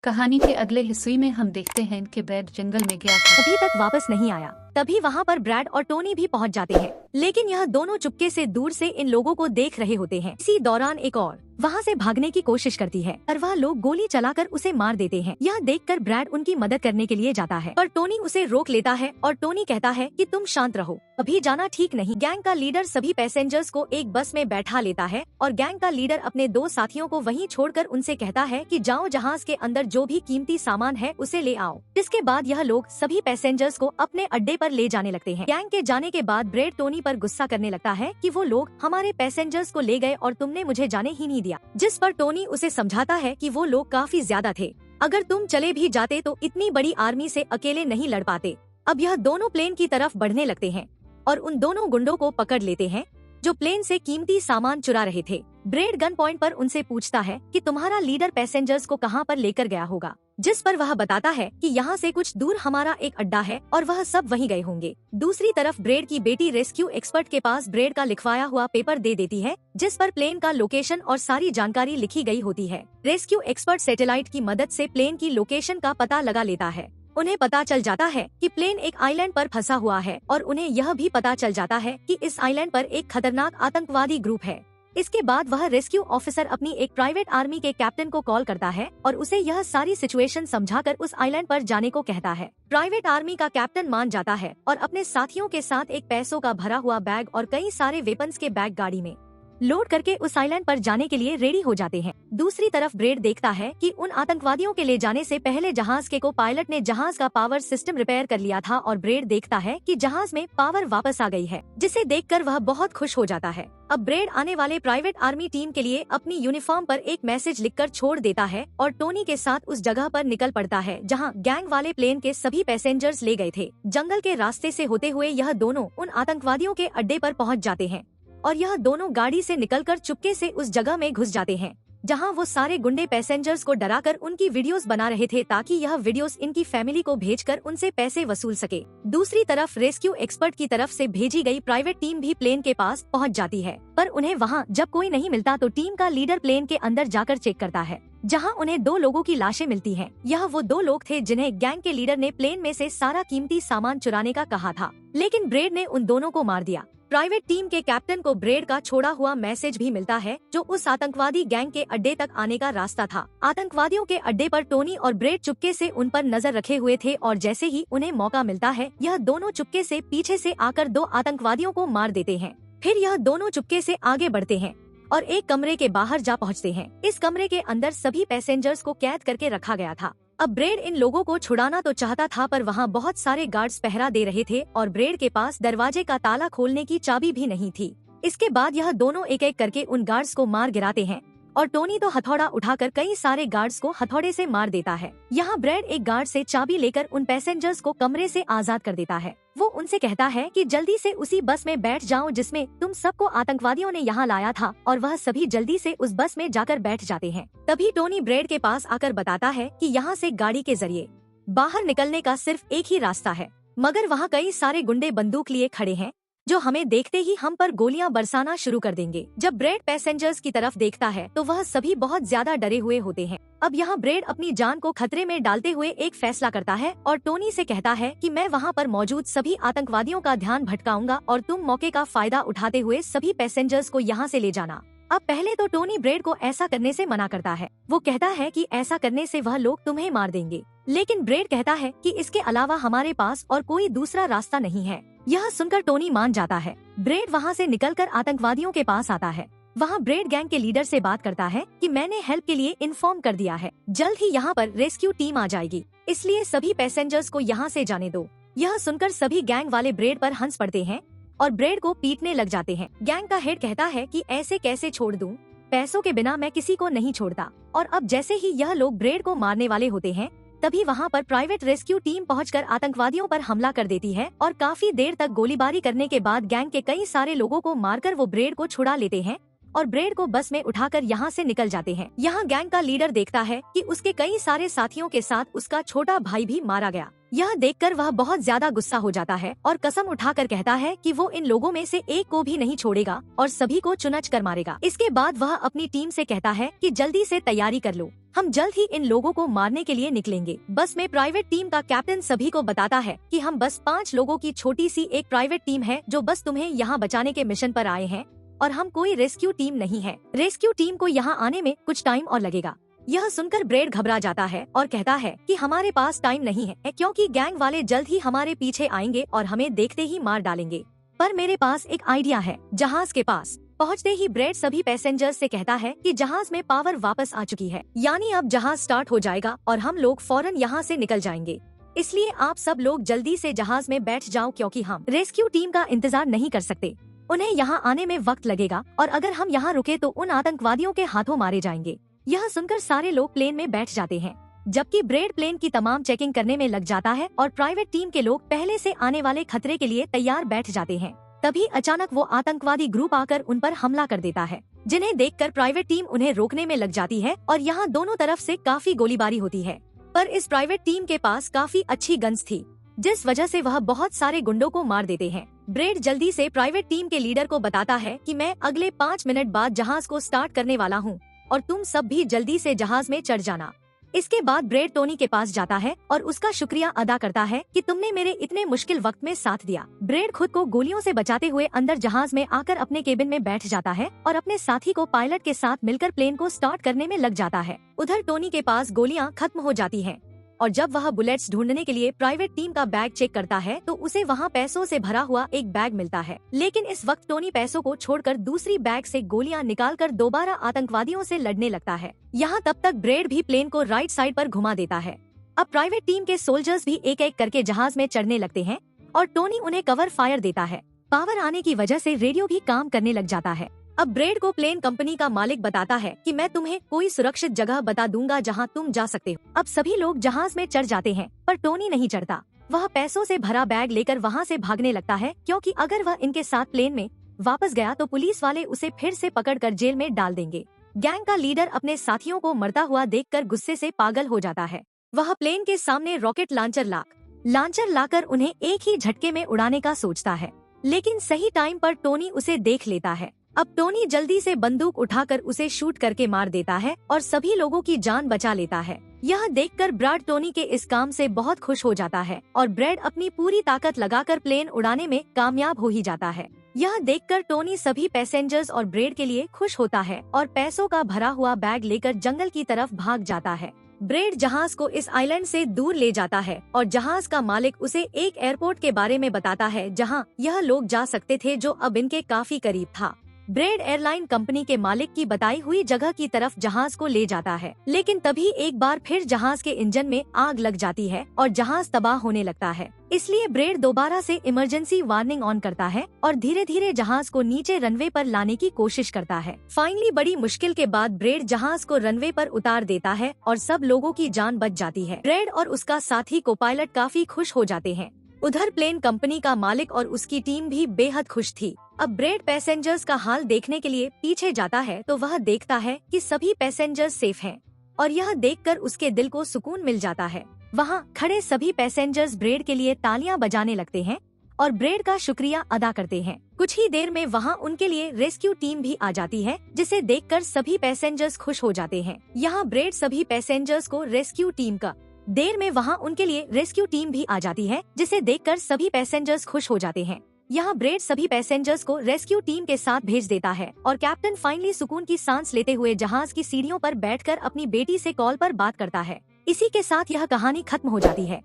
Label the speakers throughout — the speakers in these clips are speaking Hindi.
Speaker 1: कहानी के अगले हिस्से में हम देखते हैं कि ब्रैड जंगल में गया था।
Speaker 2: अभी तक वापस नहीं आया। तभी वहाँ पर ब्रैड और टोनी भी पहुँच जाते हैं, लेकिन यह दोनों चुपके से दूर से इन लोगों को देख रहे होते हैं। इसी दौरान एक और वहाँ से भागने की कोशिश करती है, पर वह लोग गोली चलाकर उसे मार देते हैं। यह देखकर ब्रैड उनकी मदद करने के लिए जाता है, पर टोनी उसे रोक लेता है और टोनी कहता है कि तुम शांत रहो, अभी जाना ठीक नहीं। गैंग का लीडर सभी पैसेंजर्स को एक बस में बैठा लेता है और गैंग का लीडर अपने दो साथियों को वहीं छोड़कर उनसे कहता है कि जाओ, जहाज के अंदर जो भी कीमती सामान है उसे ले आओ। इसके बाद यह लोग सभी पैसेंजर्स को अपने अड्डे पर ले जाने लगते हैं। गैंग के जाने के बाद ब्रैड टोनी पर गुस्सा करने लगता है कि वो लोग हमारे पैसेंजर्स को ले गए और तुमने मुझे जाने ही नहीं दिया, जिस पर टोनी उसे समझाता है कि वो लोग काफी ज्यादा थे, अगर तुम चले भी जाते तो इतनी बड़ी आर्मी से अकेले नहीं लड़ पाते। अब यह दोनों प्लेन की तरफ बढ़ने लगते हैं और उन दोनों गुंडों को पकड़ लेते हैं जो प्लेन से कीमती सामान चुरा रहे थे। ब्रैड गन पॉइंट पर उनसे पूछता है कि तुम्हारा लीडर पैसेंजर्स को कहां पर लेकर गया होगा, जिस पर वह बताता है कि यहाँ से कुछ दूर हमारा एक अड्डा है और वह सब वहीं गए होंगे। दूसरी तरफ ब्रैड की बेटी रेस्क्यू एक्सपर्ट के पास ब्रैड का लिखवाया हुआ पेपर दे देती है, जिस पर प्लेन का लोकेशन और सारी जानकारी लिखी गई होती है। रेस्क्यू एक्सपर्ट सैटेलाइट की मदद से प्लेन की लोकेशन का पता लगा लेता है। उन्हें पता चल जाता है कि प्लेन एक आइलैंड पर फंसा हुआ है और उन्हें यह भी पता चल जाता है कि इस आइलैंड पर एक खतरनाक आतंकवादी ग्रुप है। इसके बाद वह रेस्क्यू ऑफिसर अपनी एक प्राइवेट आर्मी के कैप्टन को कॉल करता है और उसे यह सारी सिचुएशन समझाकर उस आइलैंड पर जाने को कहता है। प्राइवेट आर्मी का कैप्टन मान जाता है और अपने साथियों के साथ एक पैसों का भरा हुआ बैग और कई सारे वेपन्स के बैग गाड़ी में लोड करके उस आइलैंड पर जाने के लिए रेडी हो जाते हैं। दूसरी तरफ ब्रैड देखता है कि उन आतंकवादियों के ले जाने से पहले जहाज के को पायलट ने जहाज का पावर सिस्टम रिपेयर कर लिया था और ब्रैड देखता है कि जहाज में पावर वापस आ गई है, जिसे देखकर वह बहुत खुश हो जाता है। अब ब्रैड आने वाले प्राइवेट आर्मी टीम के लिए अपनी यूनिफॉर्म पर एक मैसेज लिखकर छोड़ देता है और टोनी के साथ उस जगह पर निकल पड़ता है जहां गैंग वाले प्लेन के सभी पैसेंजर्स ले गए थे। जंगल के रास्ते से होते हुए यह दोनों उन आतंकवादियों के अड्डे पर पहुंच जाते हैं और यह दोनों गाड़ी से निकलकर चुपके से उस जगह में घुस जाते हैं जहां वो सारे गुंडे पैसेंजर्स को डराकर उनकी वीडियोस बना रहे थे, ताकि यह वीडियोस इनकी फैमिली को भेजकर उनसे पैसे वसूल सके। दूसरी तरफ रेस्क्यू एक्सपर्ट की तरफ से भेजी गई प्राइवेट टीम भी प्लेन के पास पहुंच जाती है, पर उन्हें वहां जब कोई नहीं मिलता तो टीम का लीडर प्लेन के अंदर जाकर चेक करता है, जहां उन्हें दो लोगों की लाशें मिलती हैं। यह वो दो लोग थे जिन्हें गैंग के लीडर ने प्लेन में से सारा कीमती सामान चुराने का कहा था, लेकिन ब्रैड ने उन दोनों को मार दिया। प्राइवेट टीम के कैप्टन को ब्रैड का छोड़ा हुआ मैसेज भी मिलता है, जो उस आतंकवादी गैंग के अड्डे तक आने का रास्ता था। आतंकवादियों के अड्डे पर टोनी और ब्रैड चुपके से उन पर नजर रखे हुए थे और जैसे ही उन्हें मौका मिलता है, यह दोनों चुपके से पीछे से आकर दो आतंकवादियों को मार देते हैं। फिर यह दोनों चुपके से आगे बढ़ते हैं और एक कमरे के बाहर जा पहुंचते हैं। इस कमरे के अंदर सभी पैसेंजर्स को कैद करके रखा गया था। अब ब्रैड इन लोगों को छुड़ाना तो चाहता था, पर वहाँ बहुत सारे गार्ड्स पहरा दे रहे थे और ब्रैड के पास दरवाजे का ताला खोलने की चाबी भी नहीं थी। इसके बाद यह दोनों एक एक करके उन गार्ड्स को मार गिराते हैं और टोनी तो हथौड़ा उठाकर कई सारे गार्ड्स को हथौड़े से मार देता है। यहाँ ब्रैड एक गार्ड से चाबी लेकर उन पैसेंजर्स को कमरे से आजाद कर देता है। वो उनसे कहता है कि जल्दी से उसी बस में बैठ जाओ जिसमें तुम सबको आतंकवादियों ने यहाँ लाया था, और वह सभी जल्दी से उस बस में जाकर बैठ जाते हैं। तभी टोनी ब्रैड के पास आकर बताता है कि यहाँ से गाड़ी के जरिए बाहर निकलने का सिर्फ एक ही रास्ता है, मगर वहाँ कई सारे गुंडे बंदूक लिए खड़े हैं जो हमें देखते ही हम पर गोलियां बरसाना शुरू कर देंगे। जब ब्रैड पैसेंजर्स की तरफ देखता है तो वह सभी बहुत ज्यादा डरे हुए होते हैं। अब यहाँ ब्रैड अपनी जान को खतरे में डालते हुए एक फैसला करता है और टोनी से कहता है कि मैं वहाँ पर मौजूद सभी आतंकवादियों का ध्यान भटकाऊंगा और तुम मौके का फायदा उठाते हुए सभी पैसेंजर्स को यहाँ से ले जाना। अब पहले तो टोनी ब्रैड को ऐसा करने से मना करता है। वो कहता है कि ऐसा करने से वह लोग तुम्हें मार देंगे, लेकिन ब्रैड कहता है कि इसके अलावा हमारे पास और कोई दूसरा रास्ता नहीं है। यह सुनकर टोनी मान जाता है। ब्रैड वहाँ से निकलकर आतंकवादियों के पास आता है। वहाँ ब्रैड गैंग के लीडर से बात करता है कि मैंने हेल्प के लिए इन्फॉर्म कर दिया है, जल्द ही यहाँ पर रेस्क्यू टीम आ जाएगी, इसलिए सभी पैसेंजर्स को यहाँ से जाने दो। यह सुनकर सभी गैंग वाले ब्रैड पर हंस पड़ते हैं और ब्रैड को पीटने लग जाते हैं। गैंग का हेड कहता है कि ऐसे कैसे छोड़ दूं? पैसों के बिना मैं किसी को नहीं छोड़ता। और अब जैसे ही यह लोग ब्रैड को मारने वाले होते हैं, तभी वहाँ पर प्राइवेट रेस्क्यू टीम पहुंचकर आतंकवादियों पर हमला कर देती है और काफी देर तक गोलीबारी करने के बाद गैंग के कई सारे लोगों को मारकर वो ब्रैड को छुड़ा लेते हैं और ब्रैड को बस में उठाकर यहाँ से निकल जाते हैं। यहाँ गैंग का लीडर देखता है कि उसके कई सारे साथियों के साथ उसका छोटा भाई भी मारा गया। यह देखकर वह बहुत ज्यादा गुस्सा हो जाता है और कसम उठाकर कहता है कि वो इन लोगों में से एक को भी नहीं छोड़ेगा और सभी को चुनच कर मारेगा। इसके बाद वह अपनी टीम से कहता है कि जल्दी से तैयारी कर लो, हम जल्द ही इन लोगों को मारने के लिए निकलेंगे। बस में प्राइवेट टीम का कैप्टन सभी को बताता है कि हम बस 5 लोगों की छोटी सी एक प्राइवेट टीम है जो बस तुम्हें यहाँ बचाने के मिशन पर आए हैं और हम कोई रेस्क्यू टीम नहीं है। रेस्क्यू टीम को यहाँ आने में कुछ टाइम और लगेगा। यह सुनकर ब्रेड घबरा जाता है और कहता है कि हमारे पास टाइम नहीं है क्योंकि गैंग वाले जल्द ही हमारे पीछे आएंगे और हमें देखते ही मार डालेंगे। पर मेरे पास एक आइडिया है। जहाज के पास पहुंचते ही ब्रेड सभी पैसेंजर्स से कहता है कि जहाज में पावर वापस आ चुकी है, यानी अब जहाज स्टार्ट हो जाएगा और हम लोग फौरन यहाँ से निकल जाएंगे। इसलिए आप सब लोग जल्दी से जहाज में बैठ जाओ क्योंकि हम रेस्क्यू टीम का इंतजार नहीं कर सकते। उन्हें यहाँ आने में वक्त लगेगा और अगर हम यहाँ रुके तो उन आतंकवादियों के हाथों मारे जाएंगे। यह सुनकर सारे लोग प्लेन में बैठ जाते हैं, जबकि ब्रेड प्लेन की तमाम चेकिंग करने में लग जाता है और प्राइवेट टीम के लोग पहले से आने वाले खतरे के लिए तैयार बैठ जाते हैं। तभी अचानक वो आतंकवादी ग्रुप आकर उन पर हमला कर देता है, जिन्हें देखकर प्राइवेट टीम उन्हें रोकने में लग जाती है और यहाँ दोनों तरफ से काफी गोलीबारी होती है। पर इस प्राइवेट टीम के पास काफी अच्छी गन्स थी, जिस वजह से वह बहुत सारे गुंडों को मार देते हैं। ब्रेड जल्दी से प्राइवेट टीम के लीडर को बताता है कि मैं अगले 5 मिनट बाद जहाज को स्टार्ट करने वाला हूँ और तुम सब भी जल्दी से जहाज में चढ़ जाना। इसके बाद ब्रेड टोनी के पास जाता है और उसका शुक्रिया अदा करता है कि तुमने मेरे इतने मुश्किल वक्त में साथ दिया। ब्रेड खुद को गोलियों से बचाते हुए अंदर जहाज में आकर अपने केबिन में बैठ जाता है और अपने साथी को पायलट के साथ मिलकर प्लेन को स्टार्ट करने में लग जाता है। उधर टोनी के पास गोलियां खत्म हो जाती हैं और जब वह बुलेट्स ढूंढने के लिए प्राइवेट टीम का बैग चेक करता है तो उसे वहाँ पैसों से भरा हुआ एक बैग मिलता है। लेकिन इस वक्त टोनी पैसों को छोड़कर दूसरी बैग से गोलियां निकालकर दोबारा आतंकवादियों से लड़ने लगता है। यहाँ तब तक ब्रेड भी प्लेन को राइट साइड पर घुमा देता है। अब प्राइवेट टीम के सोल्जर्स भी एक एक करके जहाज में चढ़ने लगते हैं और टोनी उन्हें कवर फायर देता है। पावर आने की वजह से रेडियो भी काम करने लग जाता है। अब ब्रेड को प्लेन कंपनी का मालिक बताता है कि मैं तुम्हें कोई सुरक्षित जगह बता दूंगा जहां तुम जा सकते हो। अब सभी लोग जहाज में चढ़ जाते हैं पर टोनी नहीं चढ़ता। वह पैसों से भरा बैग लेकर वहां से भागने लगता है क्योंकि अगर वह इनके साथ प्लेन में वापस गया तो पुलिस वाले उसे फिर से पकड़कर जेल में डाल देंगे। गैंग का लीडर अपने साथियों को मरता हुआ देखकर गुस्से से पागल हो जाता है। वह प्लेन के सामने रॉकेट लांचर लाकर उन्हें एक ही झटके में उड़ाने का सोचता है, लेकिन सही टाइम पर टोनी उसे देख लेता है। अब टोनी जल्दी से बंदूक उठाकर उसे शूट करके मार देता है और सभी लोगों की जान बचा लेता है। यह देखकर ब्रेड टोनी के इस काम से बहुत खुश हो जाता है और ब्रेड अपनी पूरी ताकत लगाकर प्लेन उड़ाने में कामयाब हो ही जाता है। यह देखकर टोनी सभी पैसेंजर्स और ब्रेड के लिए खुश होता है और पैसों का भरा हुआ बैग लेकर जंगल की तरफ भाग जाता है। ब्रेड जहाज को इस आइलैंड से दूर ले जाता है और जहाज का मालिक उसे एक एयरपोर्ट के बारे में बताता है जहां यह लोग जा सकते थे जो अब इनके काफी करीब था। ब्रेड एयरलाइन कंपनी के मालिक की बताई हुई जगह की तरफ जहाज को ले जाता है, लेकिन तभी एक बार फिर जहाज के इंजन में आग लग जाती है और जहाज तबाह होने लगता है। इसलिए ब्रेड दोबारा से इमरजेंसी वार्निंग ऑन करता है और धीरे धीरे जहाज को नीचे रनवे पर लाने की कोशिश करता है। फाइनली बड़ी मुश्किल के बाद ब्रेड जहाज को रनवे पर उतार देता है और सब लोगों की जान बच जाती है। ब्रेड और उसका साथी को पायलट काफी खुश हो जाते हैं। उधर प्लेन कंपनी का मालिक और उसकी टीम भी बेहद खुश थी। अब ब्रेड पैसेंजर्स का हाल देखने के लिए पीछे जाता है तो वह देखता है कि सभी पैसेंजर्स सेफ हैं और यह देखकर उसके दिल को सुकून मिल जाता है। वहाँ खड़े सभी पैसेंजर्स ब्रेड के लिए तालियां बजाने लगते हैं और ब्रेड का शुक्रिया अदा करते हैं। कुछ ही देर में वहाँ उनके लिए रेस्क्यू टीम भी आ जाती है, जिसे देखकर सभी पैसेंजर्स खुश हो जाते हैं। यहाँ ब्रेड सभी पैसेंजर्स को रेस्क्यू टीम का देर में वहाँ उनके लिए रेस्क्यू टीम भी आ जाती है, जिसे देखकर सभी पैसेंजर्स खुश हो जाते हैं। यहाँ ब्रेड सभी पैसेंजर्स को रेस्क्यू टीम के साथ भेज देता है और कैप्टन फाइनली सुकून की सांस लेते हुए जहाज की सीढ़ियों पर बैठकर अपनी बेटी से कॉल पर बात करता है। इसी के साथ यह कहानी खत्म हो जाती है।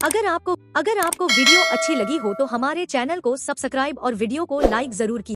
Speaker 2: अगर आपको वीडियो अच्छी लगी हो तो हमारे चैनल को सब्सक्राइब और वीडियो को लाइक जरूर कीजिए।